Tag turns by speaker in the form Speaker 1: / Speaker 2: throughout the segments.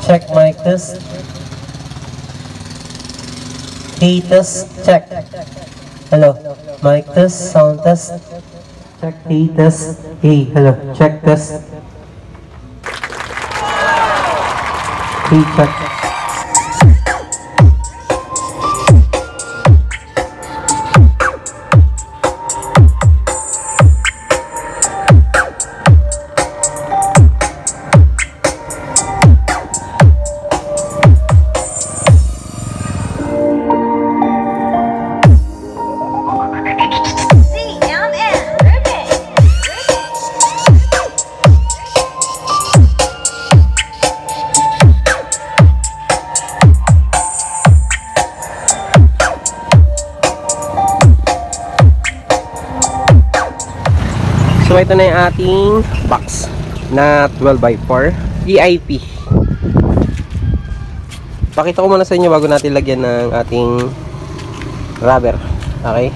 Speaker 1: check mic test. Hey, test, check. Hello, mic test, sound test. Check, hey, test. Hey, hello, check, test. Hey, check.
Speaker 2: So ito na yung ating box na 12x4 VIP. Pakita ko muna sa inyo bago natin lagyan ng ating rubber. Okay?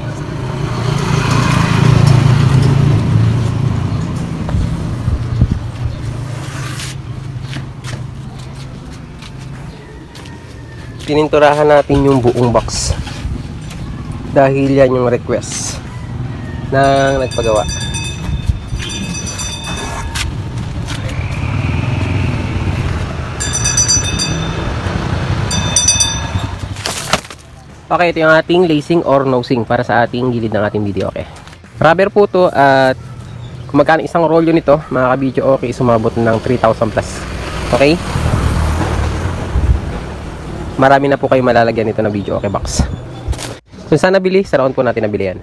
Speaker 2: Pininturahan natin yung buong box dahil yan yung request ng nagpagawa. Okay, ito yung ating lacing or nosing para sa ating gilid ng ating video. Okay, rubber po to at kung magkano isang rolyo nito mga ka-video okay, sumabot ng 3,000 plus. Okay, marami na po kayo malalagyan nito na video okay box. Kung saan nabili, sa round po natin nabili yan.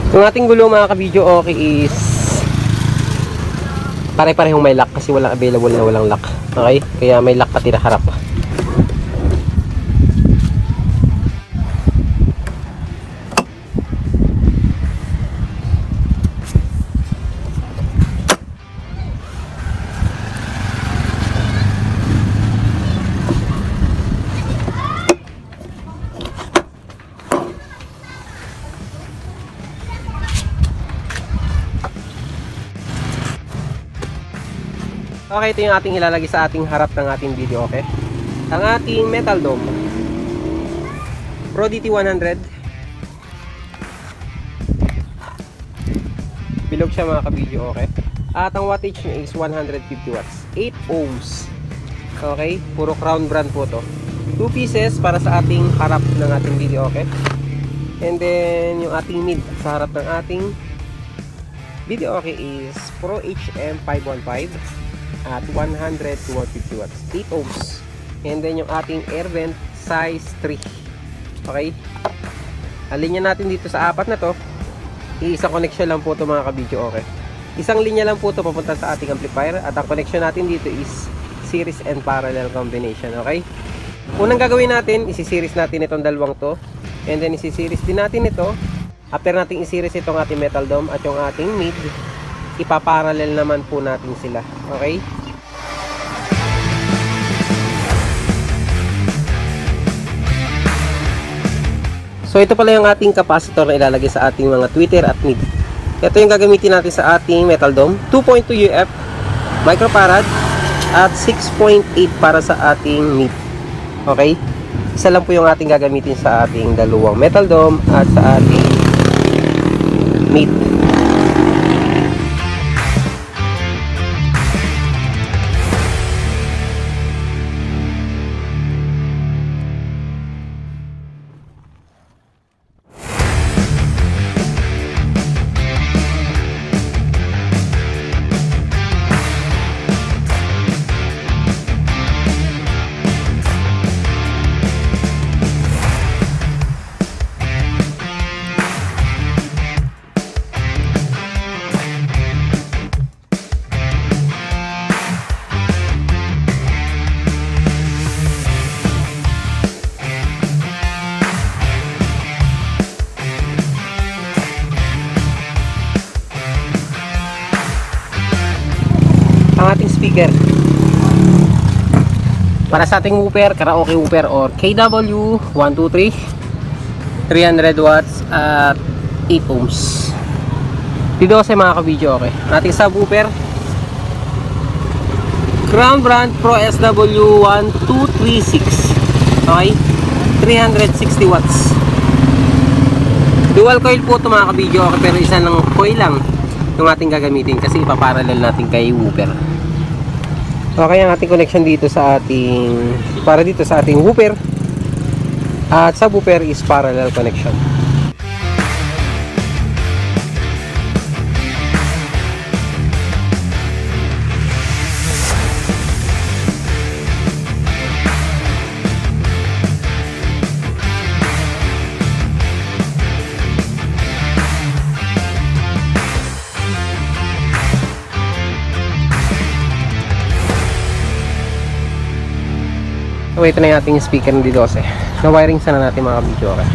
Speaker 2: Yung ating gulo mga ka-video okay is pare-parehong may lock kasi walang available na walang lock. Okay? Kaya may lock pati na harap. Okay, ito yung ating ilalagay sa ating harap ng ating video, okay? Ang ating metal dome Pro DT100. Bilog siya mga ka-video, okay? At ang wattage niya is 150 watts 8 ohms. Okay, puro Crown brand po to. 2 pieces para sa ating harap ng ating video, okay? And then yung ating mid sa harap ng ating video, okay, is Pro HM515. at 100 to 150 watts, 8 ohms. And then yung ating air vent size 3. Okay, ang linya natin dito sa apat na to, iisang connection lang po to mga kabidyo. Okay, isang linya lang po to papunta sa ating amplifier, at ang connection natin dito is series and parallel combination. Okay, unang gagawin natin, isi-series natin itong dalawang to, and then isi-series din natin ito. After nating i-series itong ating metal dome at yung ating mid, ipaparallel naman po natin sila. Okay, so ito pala yung ating capacitor na ilalagay sa ating mga tweeter at mid. Ito yung gagamitin natin sa ating metal dome, 2.2 UF microfarad at 6.8 para sa ating mid. Okay, isa lang po yung ating gagamitin sa ating dalawang metal dome at sa ating mid. Ang ating speaker para sa ating woofer, karaoke woofer or KW 123, 300 watts at 8 ohms. Dito kasi mga kabidyo. Okay, ating subwoofer, Crown brand Pro SW 1236. Okay, 360 watts. Dual coil po ito mga kabidyo. Okay, pero isa lang coil lang yung ating gagamitin kasi ipaparallel natin kay woofer. Okay, ang ating connection dito sa ating, para dito sa ating woofer at subwoofer is parallel connection. So ito na yung ating speaker ng D12. Na-wiring sana natin mga video. Okay,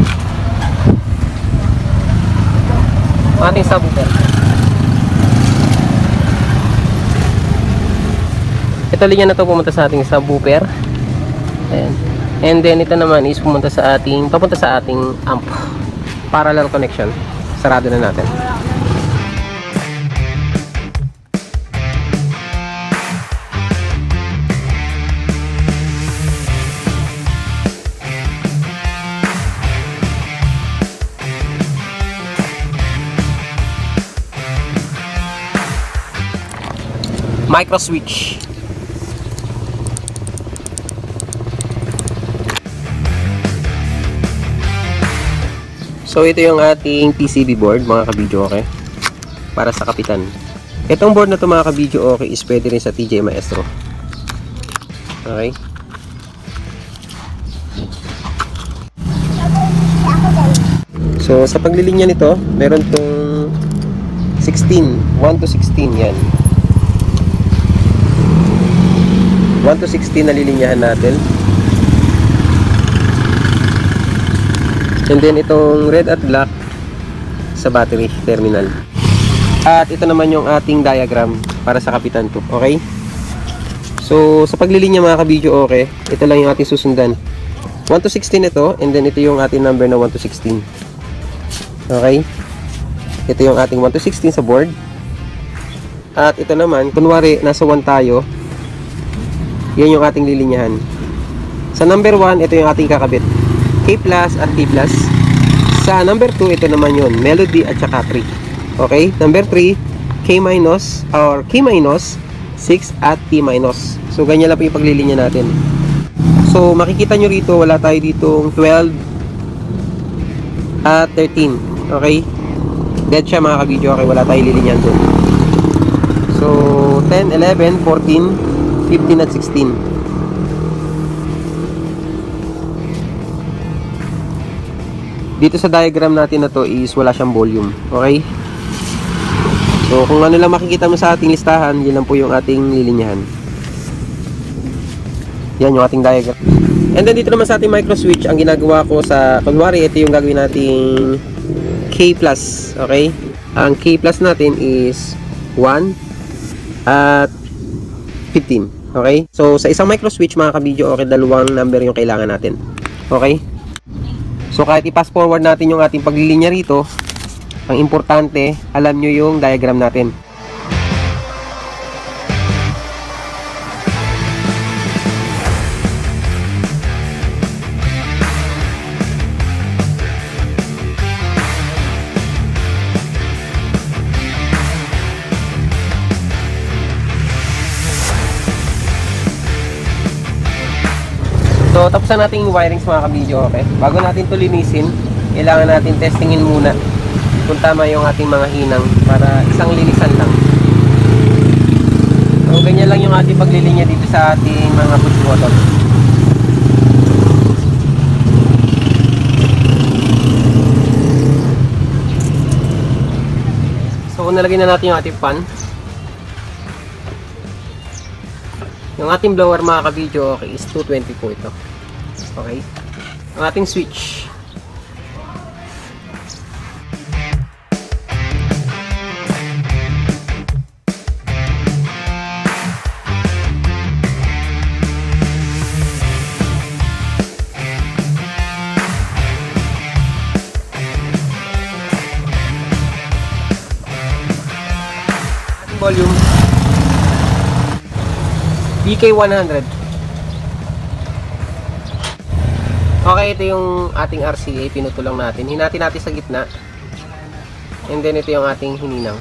Speaker 2: ating subwoofer. Ito linya na to pumunta sa ating subwoofer. Ayan. And then ito naman is pumunta sa ating, papunta sa ating amp. Parallel connection. Sarado na natin. Micro switch. So ito yung ating PCB board mga kabidyo. Okay, para sa kapitan. Itong board na to mga kabidyo, okay, is pwede rin sa TJ Maestro. Okay, so sa paglilinya nito meron tong 16, 1 to 16 yan. 1 to 16 nalilinyahan natin. And then itong red at black sa battery terminal. At ito naman yung ating diagram para sa kapitan to. Okay, so sa paglilinya mga kabidyo, okay, ito lang yung ating susundan. 1 to 16 ito, and then ito yung ating number na 1 to 16. Okay, ito yung ating 1 to 16 sa board. At ito naman, kunwari nasa 1 tayo, yan yung ating lilinyahan. Sa number 1, ito yung ating kakabit, K plus at T plus. Sa number 2, ito naman yun, melody at saka 3. Okay, number 3, K minus or K minus, 6 at T minus. So ganyan lang po yung paglilinya natin. So makikita nyo rito, wala tayo ditong 12 at 13. Okay, dead siya mga kabidyo. Okay, wala tayo lilinyan doon. So 10, 11, 14, 15 at 16. Dito sa diagram natin na to is wala siyang volume. Okay? So kung ano lang makikita mo sa ating listahan, yun lang po yung ating lilinyahan. Yan yung ating diagram. And then dito naman sa ating micro switch, ang ginagawa ko sa, kunwari ito yung gagawin nating K+. Okay? Ang K+ natin is 1 at 15. Okay? So sa isang micro switch mga kabidyo, okay, dalawang number yung kailangan natin. Okay? So kahit i-pass forward natin yung ating paglilinya rito, ang importante, alam nyo yung diagram natin. So, tapos na natin yung wirings mga kabidyo, okay? Bago natin ito linisin, kailangan natin testingin muna kung tama yung ating mga hinang para isang linisan lang. So, ganyan lang yung ating paglilinya dito sa ating mga push button. So, nalagyan na natin yung ating fan. Yung ating blower mga kabidyo, okay, is 220 po ito. Okay. Ang ating switch. Ating volume. BK100. Okay, ito yung ating RCA, pinutulong natin. Hinati natin sa gitna. And then ito yung ating hininang.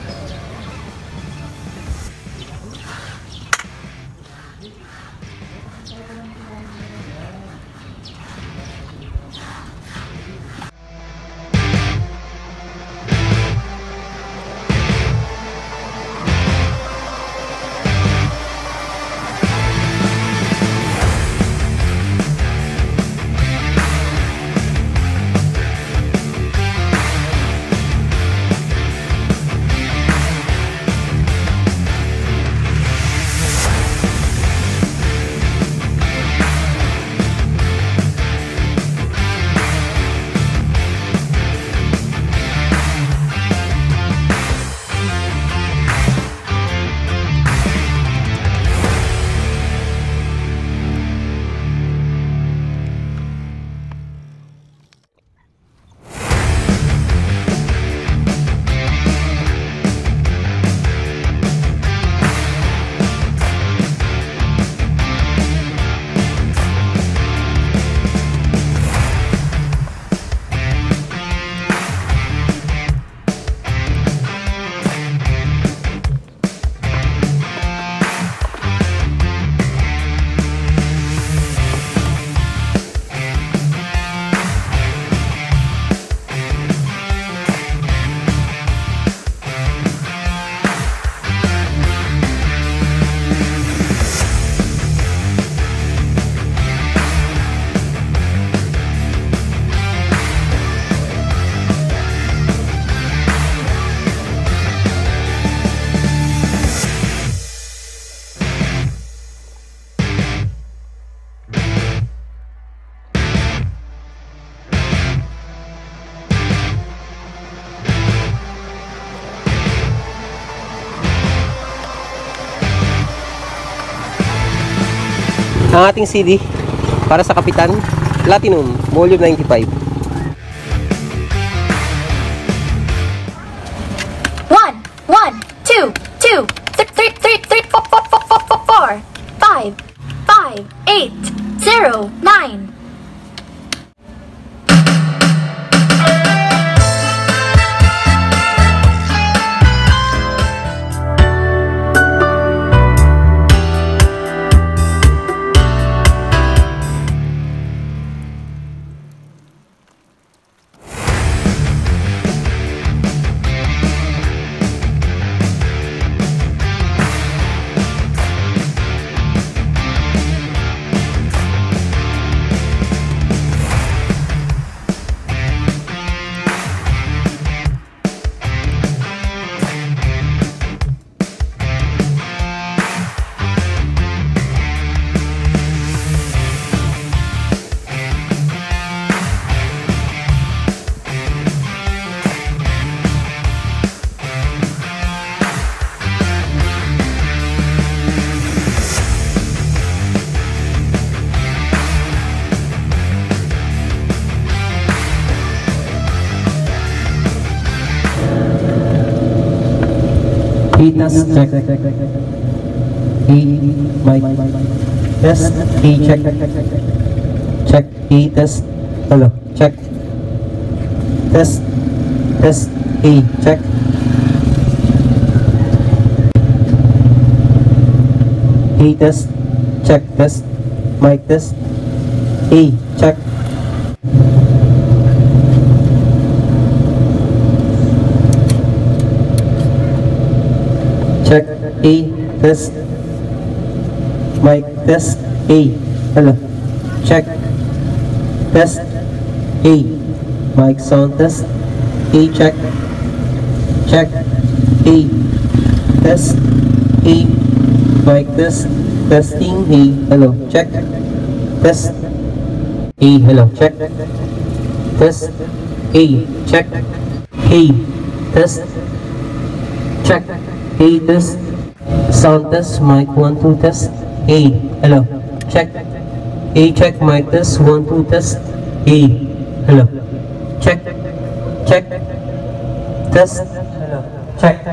Speaker 2: Ang ating CD para sa Kapitan Platinum Volume 95.
Speaker 3: 1, 1, 2, 2, 3, 4, 5, 5, 8, 0, 9.
Speaker 1: test, check. A, mic, test, A, check. Check, A, test. Hello, check. Test, test, A, check. A, test, check, test. Mic, test. A, check. Check, A, test. Mic, test. A, hello, check. Test, A, mic, sound, test. A, check. Check, A, test. A, mic, test. Testing, A, hello, check. Test, A, hello, check. Test, A, check. A, test. Check, A, test. Sound test, mic 1 2 test. A, hello, check. A, check, mic test 1 2 test. A, hello, check. Check, test, hello, check.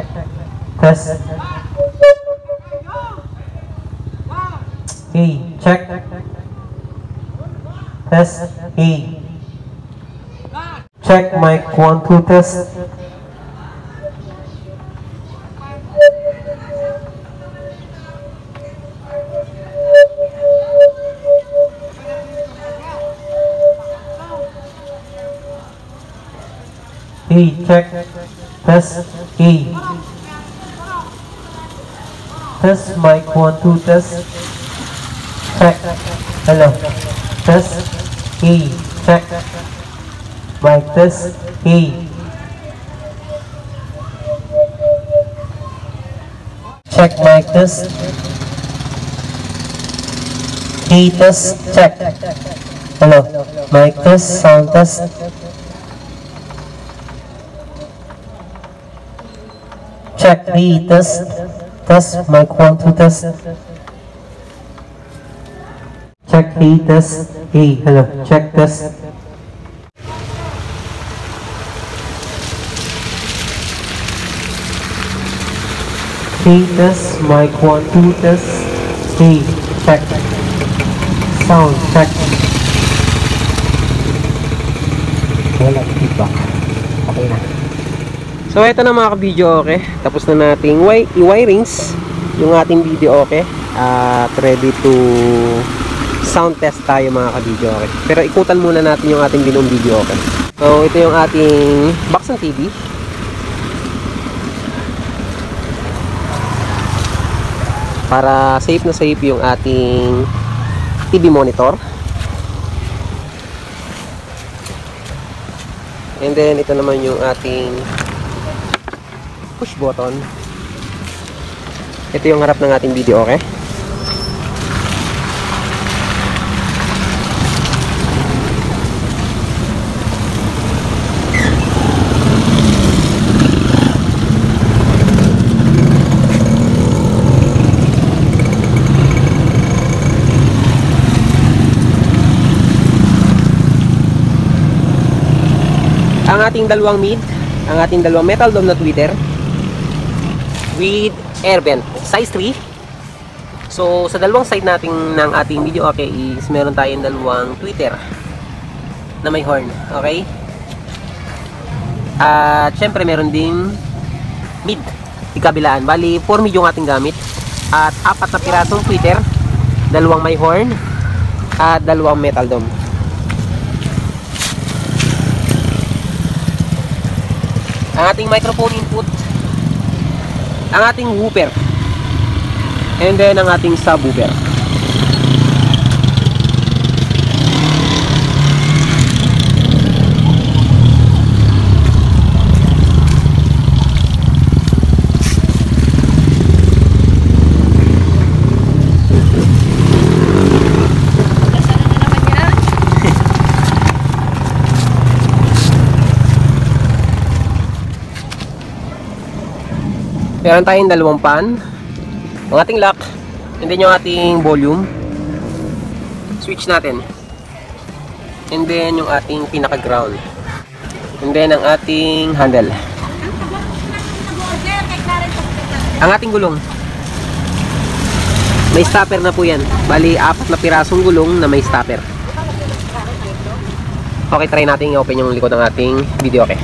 Speaker 1: Test. A, check. Test, A. Check, mic 1 2 test. A, check. Test, A. Test, mic 1 2 test. Check. Hello. Test, A. Check. Mic test, A. Check, mic test. A, test, check. Hello. Mic test, sound test. Check, A, test. Test, mic 1 2 test. Check, A, test. A, hello, check, test. A, test, mic 1 2 test. A, check. Sound, check. Wala, feedback. Okay na.
Speaker 2: So ito na mga ka-video, okay. Tapos na nating i-wirings yung ating video, okay. At ready to sound test tayo mga ka-video, okay. Pero ikutan muna natin yung ating binong video, okay. So ito yung ating Baksan TV. Para safe na safe yung ating TV monitor. And then ito naman yung ating push button. Ito yung harap ng ating video, okay? Ang ating dalawang mid, ang ating dalawang metal dome na tweeter with air vent, size 3. So sa dalawang side natin ng ating video, okay, is meron tayong dalawang tweeter na may horn, okay. At syempre meron ding mid ikabilaan. Bali 4 mid yung ating gamit at 4 na pirasong tweeter, dalawang may horn at dalawang metal dome. Ang ating microphone input, ang ating woofer, and then ang ating subwoofer. Meron tayong dalawang pan, ang ating lock, and then yung ating volume switch natin, and then yung ating pinaka ground, and then ang ating handle. Ang ating gulong, may stopper na po yan. Bali, 4 na pirasong gulong na may stopper. Okay, try natin i-open yung likod ng ating video, okay?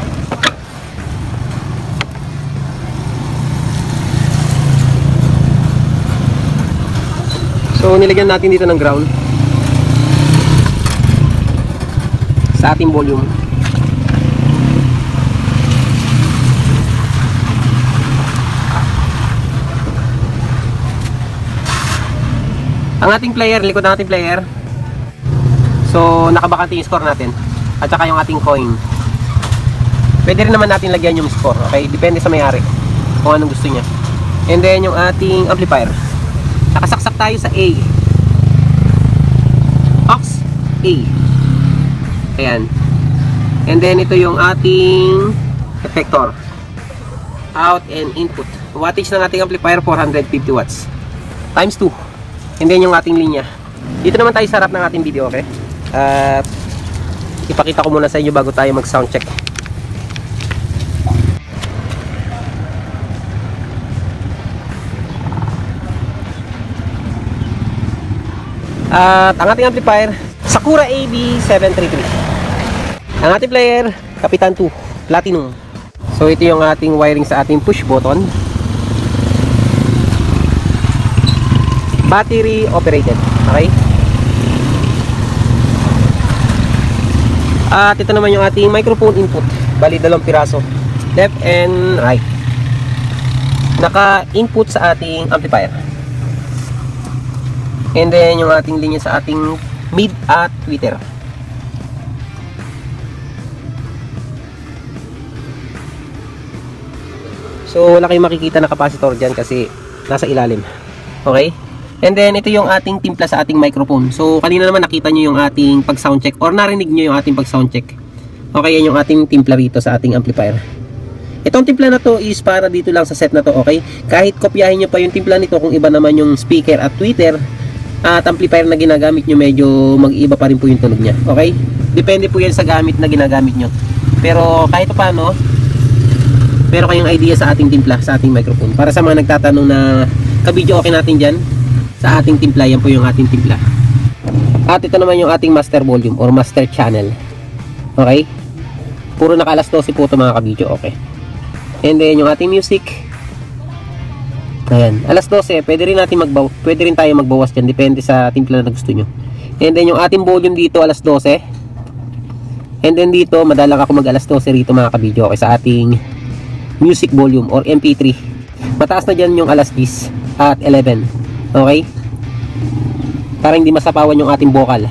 Speaker 2: So, nilagyan natin dito ng ground sa ating volume. Ang ating player, likod ng ating player. So, nakabakante yung score natin. At saka yung ating coin. Pwede rin naman natin lagyan yung score, okay? Depende sa may-ari kung anong gusto niya. And then, yung ating amplifier. Nakasaksak tayo sa A. Aux A. Ayan. And then ito yung ating effector. Out and input. Wattage ng ating amplifier 450 watts. Times 2. And then yung ating linya. Dito naman tayo sa harap ng ating video, okay? At ipakita ko muna sa inyo bago tayo mag sound check. At ang ating amplifier, Sakura AB733. Ang ating player, Kapitan 2 Platinum. So ito yung ating wiring sa ating push button. Battery operated. Okay? At ito naman yung ating microphone input. Bali 2 piraso, left and right. Naka-input sa ating amplifier. And then yung ating linya sa ating mid at tweeter. So wala kayong makikita na capacitor dyan kasi nasa ilalim. Okay? And then ito yung ating timpla sa ating microphone. So kanina naman nakita nyo yung ating pag sound check or narinig nyo yung ating pag sound check. Okay, yan yung ating timpla rito sa ating amplifier. Itong timpla na to is para dito lang sa set na to, okay? Kahit kopyahin nyo pa yung timpla nito kung iba naman yung speaker at tweeter at amplifier na ginagamit nyo, medyo mag-iba pa rin po yung tunog nya, okay? Depende po yan sa gamit na ginagamit nyo. Pero kahit paano, pero kayong idea sa ating timpla, sa ating microphone. Para sa mga nagtatanong na ka-video okay natin dyan, sa ating timpla, yan po yung ating timpla. At ito naman yung ating master volume or master channel. Okay? Puro naka alas 12 po ito mga ka-video, okay? And then yung ating music, ayan, alas 12, pwede rin tayo magbawas dyan, depende sa timpla na gusto nyo. And then yung ating volume dito, alas 12. And then dito, madalang ako mag alas 12 rito mga ka-video, okay, sa ating music volume or MP3. Mataas na dyan yung alas 10 at 11. Okay? Para hindi masapawan yung ating vocal.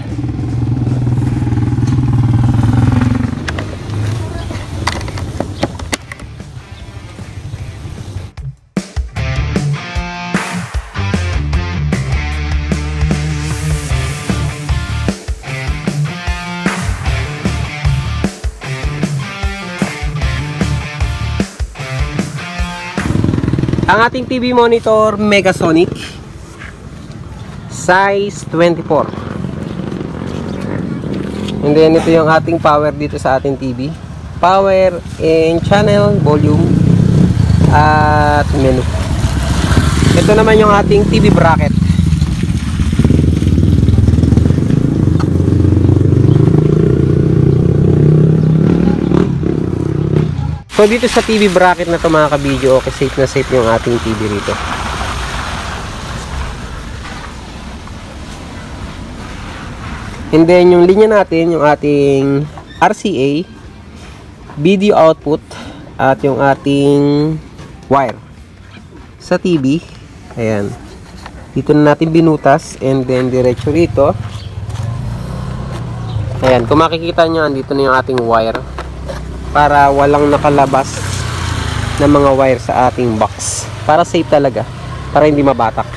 Speaker 2: Ang ating TV monitor, Megasonic, size 24. And then ito yung ating power dito sa ating TV. Power and channel, volume, at menu. Ito naman yung ating TV bracket. So dito sa TV bracket na to mga ka-video, okay, safe na safe yung ating TV rito. And then yung linya natin, yung ating RCA, video output, at yung ating wire sa TV. Ayan. Dito na natin binutas and then diretso rito. Ayan, kung makikita nyo, andito na yung ating wire para walang nakalabas na mga wire sa ating box. Para safe talaga, para hindi mabatak.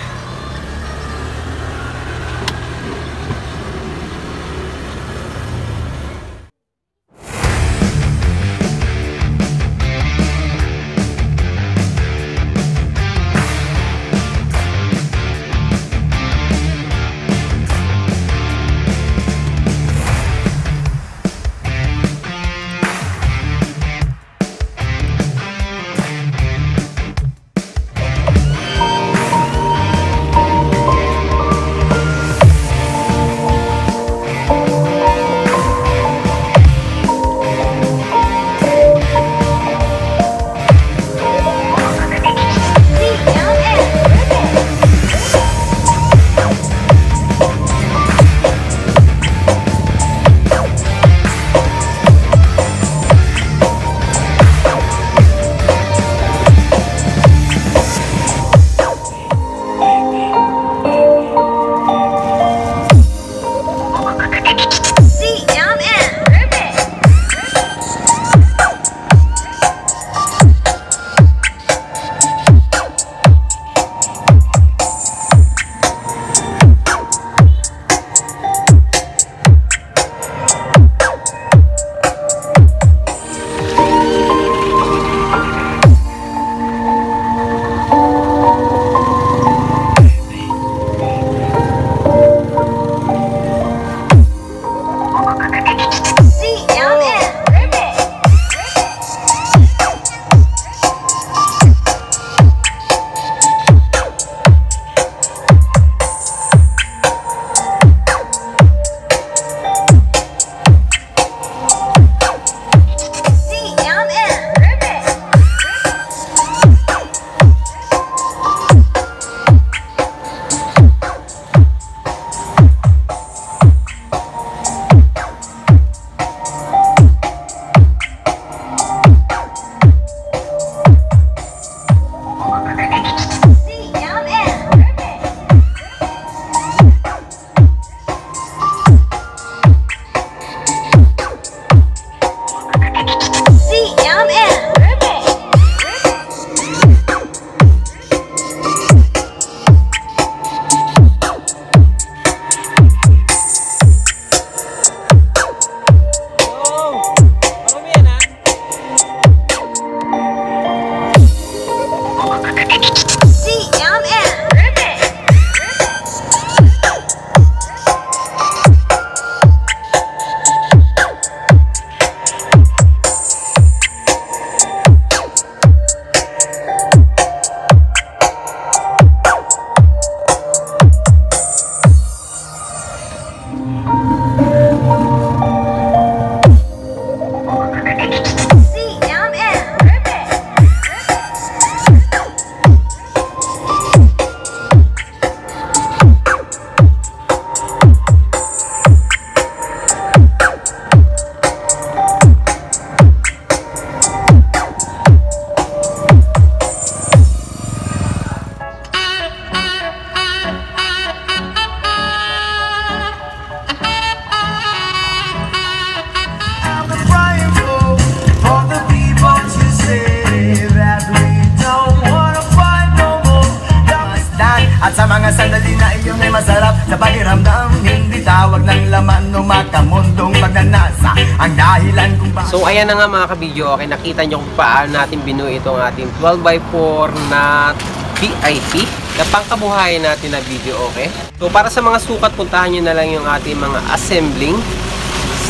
Speaker 4: At sa mga sandali na iyon ay masarap sa pakiramdam, hindi tawag ng laman o makamundong pagnanasa ang dahilan kung bakit.
Speaker 2: So ayan na nga mga kabidyo, okay, nakita nyo kung paano natin binuo itong ating 12x4 na VIP na pangkabuhayan natin na video, okay? So para sa mga sukat, puntahan nyo na lang yung ating mga assembling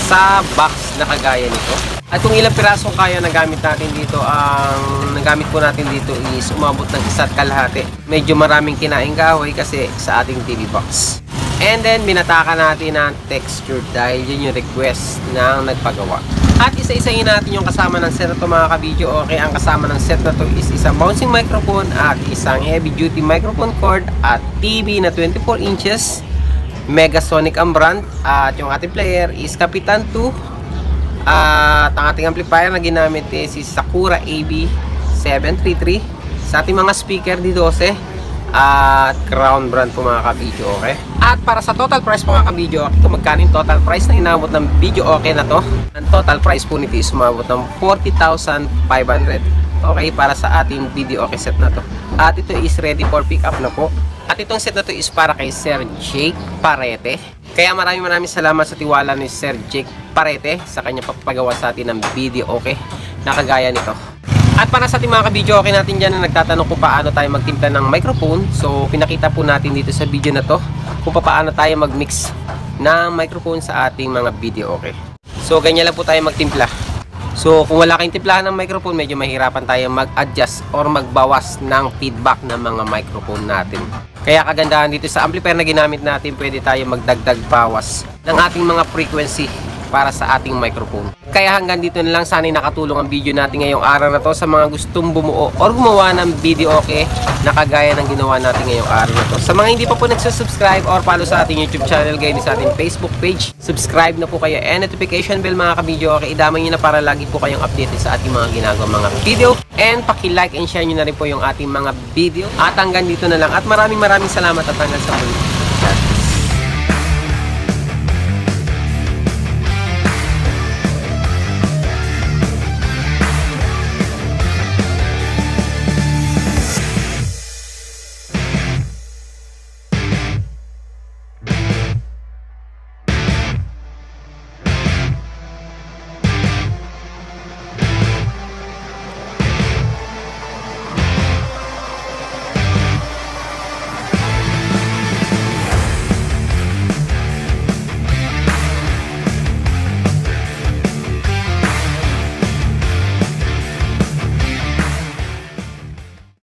Speaker 2: sa box na kagaya nito. At kung ilang piraso kaya nagamit natin dito, ang nagamit po natin dito is umabot ng 1.5 kalahati. Medyo maraming kinaing kahoy kasi sa ating TV box. And then binatakan natin ng texture dahil yun yung request ng nagpagawa. At isa-isahin natin yung kasama ng set na to mga kabidyo, okay? Ang kasama ng set na to is isang bouncing microphone at isang heavy duty microphone cord at TV na 24 inches. Megasonic ang brand at yung ating player is Kapitan 2 at ang ating amplifier na ginamit is Sakura AB733 sa ating mga speaker D12 at Crown brand po mga kabidyo, okay? At para sa total price po mga kabidyo, kung magkano yung total price na inabot ng video okay na to, ang total price po nito is umabot ng 40,500, okay, para sa ating video okay set na to. At ito is ready for pick up na po. At itong set na to is para kay Sir Jake Parete. Kaya maraming salamat sa tiwala ni Sir Jake Parete sa kanya papagawa sa atin ng video okay na kagaya nito. At para sa ating mga kabidyo okay natin dyan na nagtatanong kung paano tayo magtimpla ng microphone, so pinakita po natin dito sa video na to kung paano tayo magmix ng microphone sa ating mga video okay. So ganyan lang po tayo magtimpla. So kung wala kayong timplahan ng microphone, medyo mahirapan tayo mag-adjust or magbawas ng feedback ng mga microphone natin. Kaya kagandahan dito sa amplifier na ginamit natin, pwede tayo magdagdag bawas ng ating mga frequency para sa ating microphone. Kaya hanggang dito na lang, sana'y nakatulong ang video natin ngayong araw na to sa mga gustong bumuo or gumawa ng video okay na kagaya ng ginawa natin ngayong araw na to. Sa mga hindi pa po nagsusubscribe or follow sa ating YouTube channel, gaya din sa ating Facebook page, subscribe na po kayo and notification bell mga kabidyo okay, idamay nyo na para lagi po kayong updated sa ating mga ginagawa mga video, and paki-like and share nyo na rin po yung ating mga video. At hanggang dito na lang at maraming salamat at hanggang sa muli.